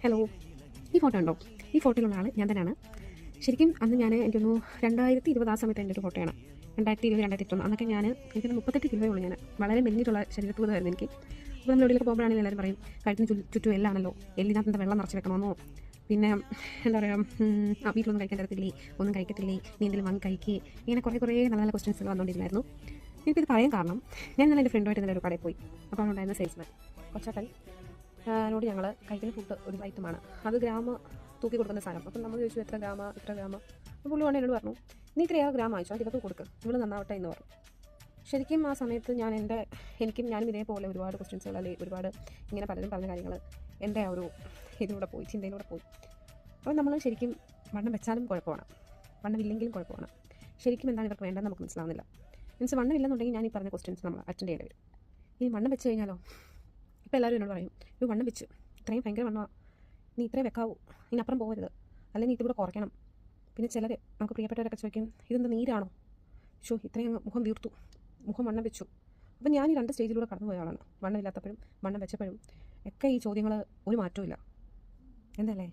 Hello, ഈ photo ഉണ്ടോ? ഈ ഫോട്ടോയിലുള്ള ആൾ ഞാൻ തന്നെയാണ്. ശരിക്കും അന്ന് എനിക്കൊന്നു 2020 ആ സമയത്ത് എൻ്റെ ഒരു ഫോട്ടോയാണ്. 2020, 2021 അന്നൊക്കെ എനിക്കൊന്ന് 38 കിലോയേ ഉള്ളൂ. ഞാൻ വളരെ മെലിഞ്ഞിട്ടുള്ള ശരീരത്തുകയായിരുന്നു എനിക്ക്. അപ്പോൾ നമ്മൾ എവിടെയൊക്കെ പോകുമ്പോഴാണെങ്കിൽ എല്ലാവരും പറയും കഴുത്തിന് ചുറ്റും എല്ലാണല്ലോ, എല്ലിനകത്ത് വെള്ളം നിറച്ച് വെക്കണമെന്നോ, പിന്നെ എന്താ പറയുക, വീട്ടിലൊന്നും കഴിക്കാൻ തരത്തില്ലേ, ഒന്നും കഴിക്കത്തില്ലേ, നീ എന്തെങ്കിലും വാങ്ങി കഴിക്കുക, ഇങ്ങനെ കുറേ നല്ല നല്ല ക്വസ്റ്റ്യൻസ് വന്നുകൊണ്ടിരുന്നായിരുന്നു. എനിക്കിത് പറയാൻ കാരണം, ഞാൻ ഇന്നലെ എൻ്റെ ഫ്രണ്ടുമായിട്ട് ഇന്നലെ ഒരു കടയിൽ പോയി. അപ്പോൾ ഉണ്ടായിരുന്ന സെയിൽസ്മാൻ കൊച്ചക്കൻ നോട് ഞങ്ങൾ കഴിക്കുന്ന ഫുഡ് ഒരു ഐറ്റമാണ്, അത് ഗ്രാമ തൂക്കി കൊടുക്കുന്ന സാധനം. അപ്പം നമ്മൾ ചോദിച്ചു ഇത്ര ഗ്രാമ. അപ്പോൾ പുള്ളി എന്നോട് പറഞ്ഞു, നീ ഇത്രയാ ഗ്രാം വാങ്ങിച്ചോ, ഇതൊക്കെ കൊടുക്ക്, ഇവള് നന്നാവട്ടെ എന്ന് പറഞ്ഞു. ശരിക്കും ആ സമയത്ത് ഞാനും ഇതേപോലെ ഒരുപാട് ക്വസ്റ്റ്യൻസുകൾ അല്ലെങ്കിൽ ഒരുപാട് ഇങ്ങനെ പലരും പറഞ്ഞ കാര്യങ്ങൾ എൻ്റെ ആ ഒരു ഇതിലൂടെ പോയി, ചിന്തയിലൂടെ പോയി. അപ്പോൾ നമ്മൾ ശരിക്കും വണ്ണം വെച്ചാലും കുഴപ്പമാണ്, വണ്ണമില്ലെങ്കിലും കുഴപ്പമാണ്. ശരിക്കും എന്താണ് ഇവർക്ക് വേണ്ടതെന്ന് നമുക്ക് മനസ്സിലാവുന്നില്ല. മീൻസ് വണ്ണമില്ലെന്നുണ്ടെങ്കിൽ ഞാൻ ഈ പറഞ്ഞ ക്വസ്റ്റ്യൻസ് നമ്മൾ അറ്റൻഡ് ചെയ്യേണ്ടി വരും. ഈ വണ്ണം വെച്ച് കഴിഞ്ഞാലോ, ഇപ്പോൾ എല്ലാവരും എന്നോട് പറയും, ഇത് വണ്ണം വെച്ച് ഇത്രയും ഭയങ്കര വണ്ണമാണ്, നീ ഇത്രയും വെക്കാവൂ, ഇതിനപ്പുറം പോകരുത്, അല്ലെങ്കിൽ നീ ഇതിലൂടെ കുറയ്ക്കണം. പിന്നെ ചിലർ നമുക്ക് പ്രിയപ്പെട്ടവരൊക്കെ ചോദിക്കും, ഇതെന്ത് നീരാണോ, ഇത്രയും മുഖം വീർത്തു, മുഖം വണ്ണം വെച്ചു. അപ്പം ഞാൻ ഈ 2 സ്റ്റേജിലൂടെ കടന്നു പോയ ആളാണ്. വണ്ണമില്ലാത്തപ്പോഴും വണ്ണം വെച്ചപ്പോഴും ഒക്കെ ഈ ചോദ്യങ്ങൾ ഒരു മാറ്റവും ഇല്ല. എന്തല്ലേ?